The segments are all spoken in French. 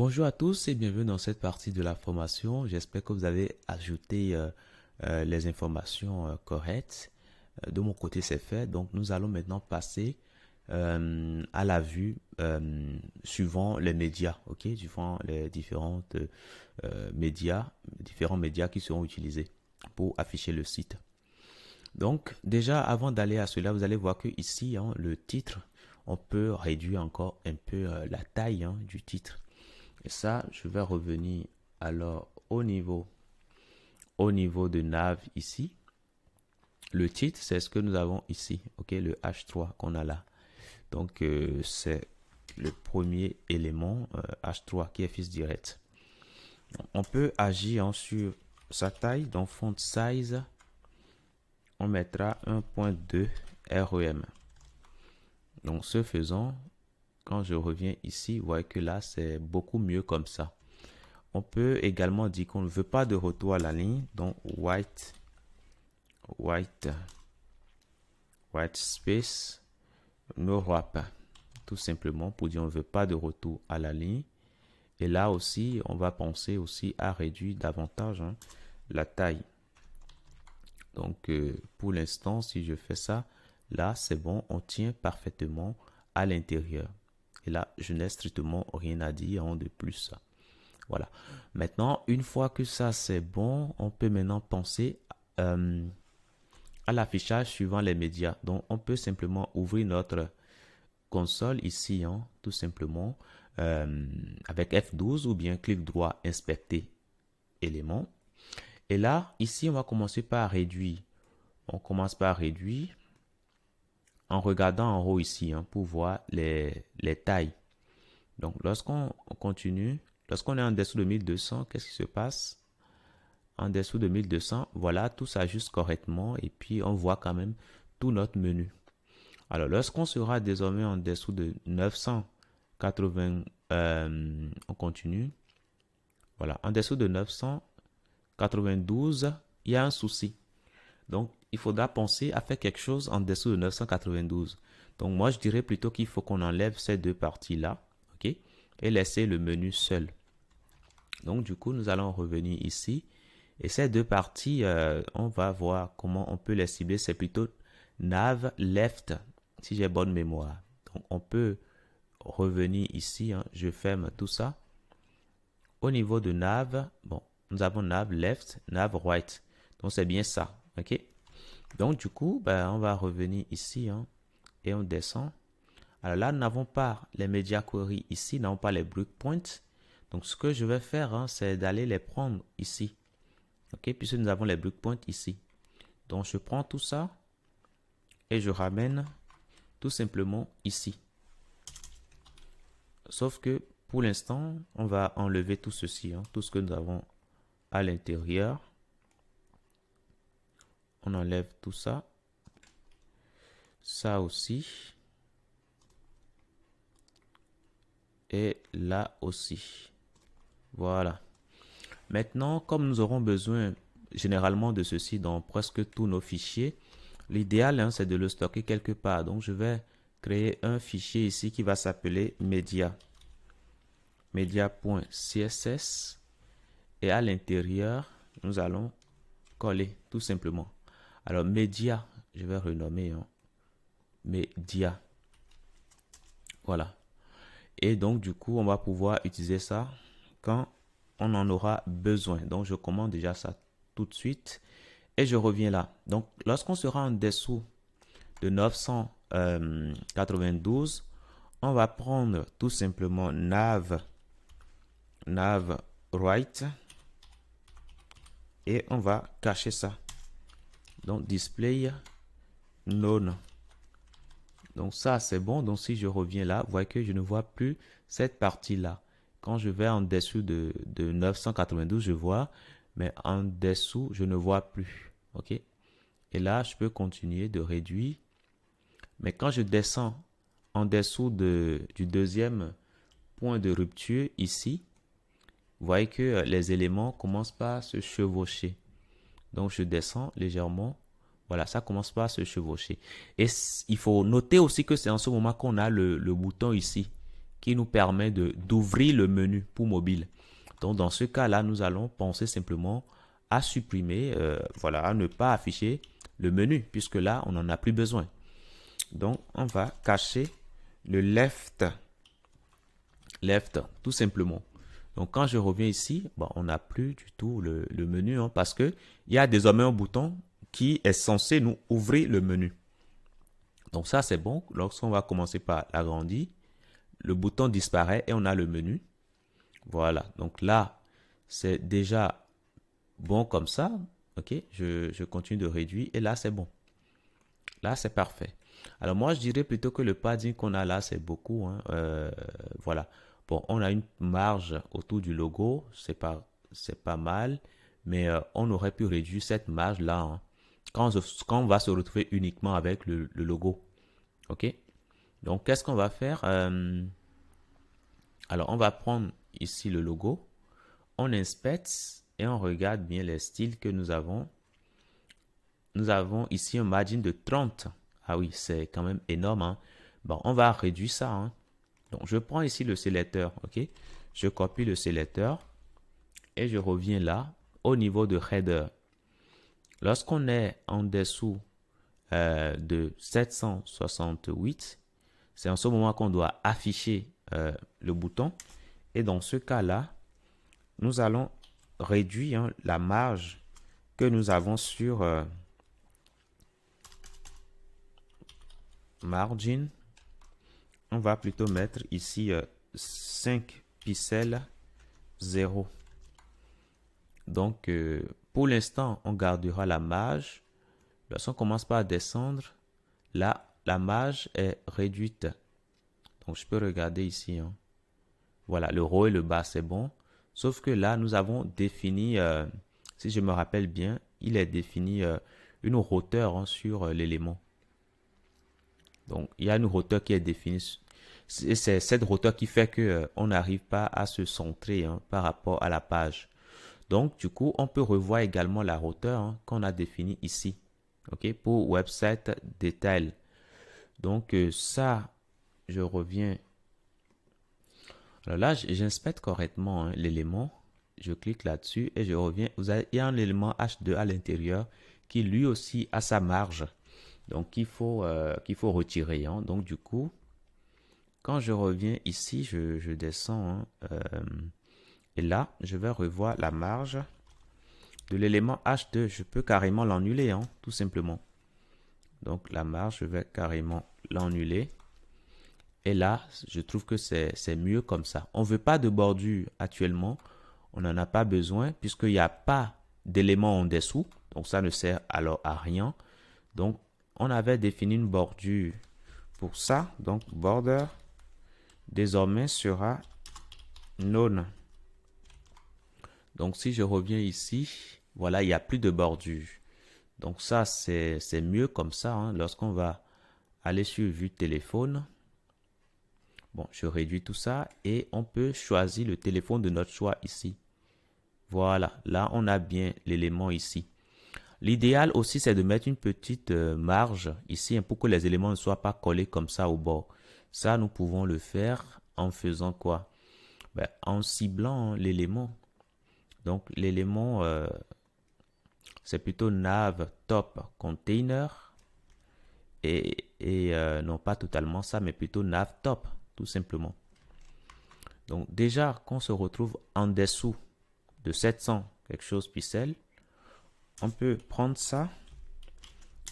Bonjour à tous et bienvenue dans cette partie de la formation. J'espère que vous avez ajouté les informations correctes. De mon côté, c'est fait. Donc, nous allons maintenant passer à la vue suivant les médias, ok, suivant les différents médias qui seront utilisés pour afficher le site. Donc, déjà, avant d'aller à cela, vous allez voir que ici, hein, le titre, on peut réduire encore un peu la taille du titre. Et ça, je vais revenir alors au niveau de nav ici. Le titre, c'est ce que nous avons ici, ok, le H3 qu'on a là. Donc, c'est le premier élément H3 qui est fils direct. On peut agir sur sa taille. Dans font size, on mettra 1.2 REM. Donc, ce faisant, quand je reviens ici, vous voyez que là, c'est beaucoup mieux comme ça. On peut également dire qu'on ne veut pas de retour à la ligne, donc white space no wrap, tout simplement pour dire on ne veut pas de retour à la ligne. Et là aussi, on va penser aussi à réduire davantage la taille. Donc, pour l'instant, si je fais ça, là, c'est bon, on tient parfaitement à l'intérieur. Et là, je n'ai strictement rien à dire de plus. Voilà. Maintenant, une fois que ça c'est bon, on peut maintenant penser à l'affichage suivant les médias. Donc, on peut simplement ouvrir notre console ici, tout simplement, avec F12 ou bien clic droit, inspecter éléments. Et là, ici, on va commencer par réduire. On commence par réduire en regardant en haut ici pour voir les tailles. Donc, lorsqu'on continue, lorsqu'on est en dessous de 1200, qu'est-ce qui se passe? En dessous de 1200, voilà, tout s'ajuste correctement et puis on voit quand même tout notre menu. Alors, lorsqu'on sera désormais en dessous de 980, on continue. Voilà, en dessous de 992, il y a un souci. Donc, il faudra penser à faire quelque chose en dessous de 992. Donc, moi, je dirais plutôt qu'il faut qu'on enlève ces deux parties-là, ok, et laisser le menu seul. Donc, du coup, nous allons revenir ici. Et ces deux parties, on va voir comment on peut les cibler. C'est plutôt nav left, si j'ai bonne mémoire. Donc, on peut revenir ici. Je ferme tout ça. Au niveau de nav, bon, nous avons nav left, nav right. Donc, c'est bien ça. OK? Donc, du coup, on va revenir ici et on descend. Alors là, nous n'avons pas les media query ici, nous n'avons pas les breakpoints. Donc, ce que je vais faire, c'est d'aller les prendre ici. OK? Puisque nous avons les breakpoints ici. Donc, je prends tout ça et je ramène tout simplement ici. Sauf que pour l'instant, on va enlever tout ceci, tout ce que nous avons à l'intérieur. On enlève tout ça. Ça aussi. Et là aussi. Voilà. Maintenant, comme nous aurons besoin généralement de ceci dans presque tous nos fichiers, l'idéal, c'est de le stocker quelque part. Donc, je vais créer un fichier ici qui va s'appeler media.css. Et à l'intérieur, nous allons coller tout simplement. Alors, media, je vais renommer media. Voilà. Et donc, du coup, on va pouvoir utiliser ça quand on en aura besoin. Donc, je commande déjà ça tout de suite. Et je reviens là. Donc, lorsqu'on sera en dessous de 992, on va prendre tout simplement nav right et on va cacher ça. Donc, display none. Donc, ça, c'est bon. Donc, si je reviens là, vous voyez que je ne vois plus cette partie-là. Quand je vais en dessous de 992, je vois, mais en dessous, je ne vois plus. OK? Et là, je peux continuer de réduire. Mais quand je descends en dessous du deuxième point de rupture ici, vous voyez que les éléments commencent par se chevaucher. Donc, je descends légèrement. Voilà, ça commence par se chevaucher. Et il faut noter aussi que c'est en ce moment qu'on a le bouton ici qui nous permet d'ouvrir le menu pour mobile. Donc, dans ce cas-là, nous allons penser simplement à supprimer, voilà, à ne pas afficher le menu, puisque là, on n'en a plus besoin. Donc, on va cacher le left, tout simplement. Donc, quand je reviens ici, bon, on n'a plus du tout le menu, hein, parce qu'il y a désormais un bouton qui est censé nous ouvrir le menu. Donc, ça, c'est bon. Lorsqu'on va commencer par l'agrandir, le bouton disparaît et on a le menu. Voilà. Donc là, c'est déjà bon comme ça. OK, je continue de réduire et là, c'est bon. Là, c'est parfait. Alors, moi, je dirais plutôt que le padding qu'on a là, c'est beaucoup, hein. Voilà. Bon, on a une marge autour du logo. C'est pas mal. Mais on aurait pu réduire cette marge-là, hein, quand on va se retrouver uniquement avec le logo. OK? Donc, qu'est-ce qu'on va faire? Alors, on va prendre ici le logo. On inspecte et on regarde bien les styles que nous avons. Nous avons ici un margin de 30. Ah oui, c'est quand même énorme, hein. Bon, on va réduire ça, hein. Donc, je prends ici le sélecteur, OK? Je copie le sélecteur et je reviens là, au niveau de header. Lorsqu'on est en dessous de 768, c'est en ce moment qu'on doit afficher le bouton. Et dans ce cas-là, nous allons réduire, hein, la marge que nous avons sur margin. On va plutôt mettre ici 5 pixels 0. Donc, pour l'instant, on gardera la marge. Lorsqu'on commence par descendre, là, la marge est réduite. Donc, je peux regarder ici, hein. Voilà, le haut et le bas, c'est bon. Sauf que là, nous avons défini, si je me rappelle bien, il est défini une hauteur, hein, sur l'élément. Donc, il y a une hauteur qui est définie. C'est cette hauteur qui fait que on n'arrive pas à se centrer, hein, par rapport à la page. Donc, du coup, on peut revoir également la hauteur, hein, qu'on a définie ici. OK, pour website detail. Donc, ça, je reviens. Alors là, j'inspecte correctement, hein, l'élément. Je clique là-dessus et je reviens. Il y a un élément H2 à l'intérieur qui lui aussi a sa marge. Donc, qu'il faut retirer, hein. Donc, du coup, quand je reviens ici, je descends, hein, et là, je vais revoir la marge de l'élément H2. Je peux carrément l'annuler, hein, tout simplement. Donc, la marge, je vais carrément l'annuler. Et là, je trouve que c'est mieux comme ça. On ne veut pas de bordure actuellement. On n'en a pas besoin puisqu'il n'y a pas d'élément en dessous. Donc, ça ne sert alors à rien. Donc, on avait défini une bordure pour ça. Donc, border désormais sera none. Donc, si je reviens ici, voilà, il n'y a plus de bordure. Donc, ça, c'est mieux comme ça, hein, lorsqu'on va aller sur vue téléphone. Bon, je réduis tout ça et on peut choisir le téléphone de notre choix ici. Voilà, là, on a bien l'élément ici. L'idéal aussi, c'est de mettre une petite marge ici, hein, pour que les éléments ne soient pas collés comme ça au bord. Ça, nous pouvons le faire en faisant quoi? Ben, en ciblant l'élément. Donc, l'élément, c'est plutôt nav top container. Et non pas totalement ça, mais plutôt nav top, tout simplement. Donc, déjà, qu'on se retrouve en dessous de 700 quelque chose pixels, on peut prendre ça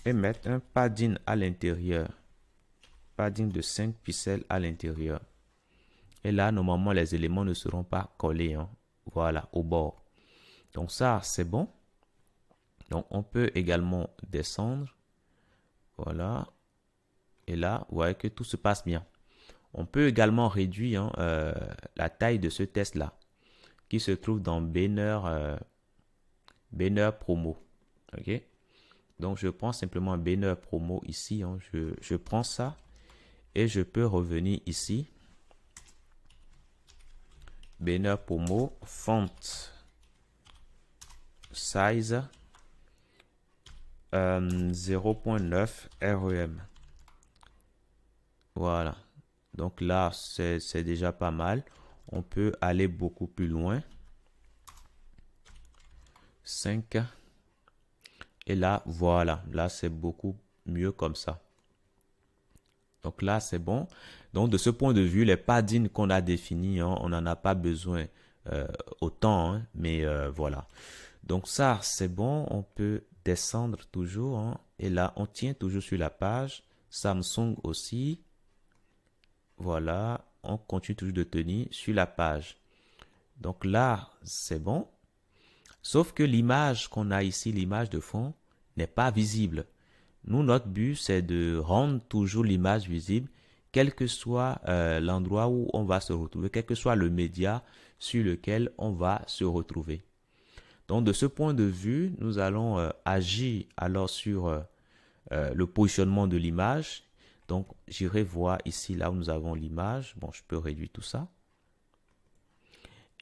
et mettre un padding à l'intérieur. Padding de 5 pixels à l'intérieur. Et là, normalement, les éléments ne seront pas collés, hein, voilà, au bord. Donc ça, c'est bon. Donc, on peut également descendre. Voilà. Et là, vous voyez que tout se passe bien. On peut également réduire, hein, la taille de ce test-là, qui se trouve dans Banner, Banner Promo. OK? Donc, je prends simplement un Banner Promo ici, hein. Je prends ça et je peux revenir ici. Banner Promo, font size 0.9 REM. Voilà. Donc là, c'est déjà pas mal. On peut aller beaucoup plus loin. 5. Et là, voilà. Là, c'est beaucoup mieux comme ça. Donc là, c'est bon. Donc, de ce point de vue, les paddings qu'on a définis, hein, on n'en a pas besoin autant, hein, mais voilà. Donc ça, c'est bon. On peut descendre toujours, hein, et là, on tient toujours sur la page. Samsung aussi. Voilà. On continue toujours de tenir sur la page. Donc là, c'est bon. Sauf que l'image qu'on a ici, l'image de fond, n'est pas visible. Nous, notre but, c'est de rendre toujours l'image visible, quel que soit l'endroit où on va se retrouver, quel que soit le média sur lequel on va se retrouver. Donc, de ce point de vue, nous allons agir alors sur le positionnement de l'image. Donc, j'irai voir ici, là où nous avons l'image. Bon, je peux réduire tout ça.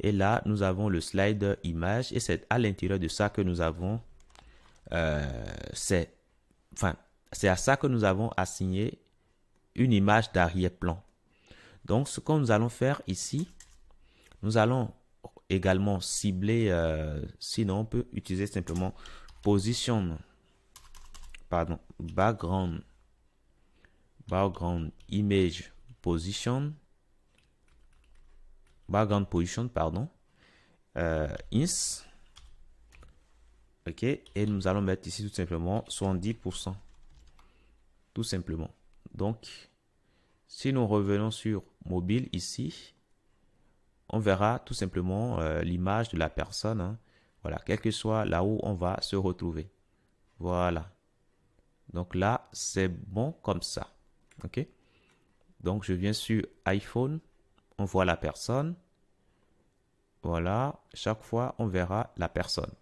Et là, nous avons le slider image et c'est à l'intérieur de ça que nous avons, c'est à ça que nous avons assigné une image d'arrière-plan. Donc, ce que nous allons faire ici, nous allons également cibler, sinon on peut utiliser simplement position, background image position, background position, ins, ok, et nous allons mettre ici tout simplement 70%, tout simplement. Donc, si nous revenons sur mobile ici, on verra tout simplement l'image de la personne, hein. Voilà, quel que soit là où on va se retrouver. Voilà. Donc là, c'est bon comme ça. Ok. Donc, je viens sur iPhone, on voit la personne. Voilà, chaque fois, on verra la personne.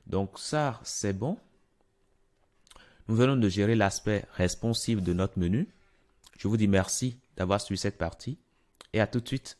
Donc ça, c'est bon. Nous venons de gérer l'aspect responsive de notre menu. Je vous dis merci d'avoir suivi cette partie et à tout de suite.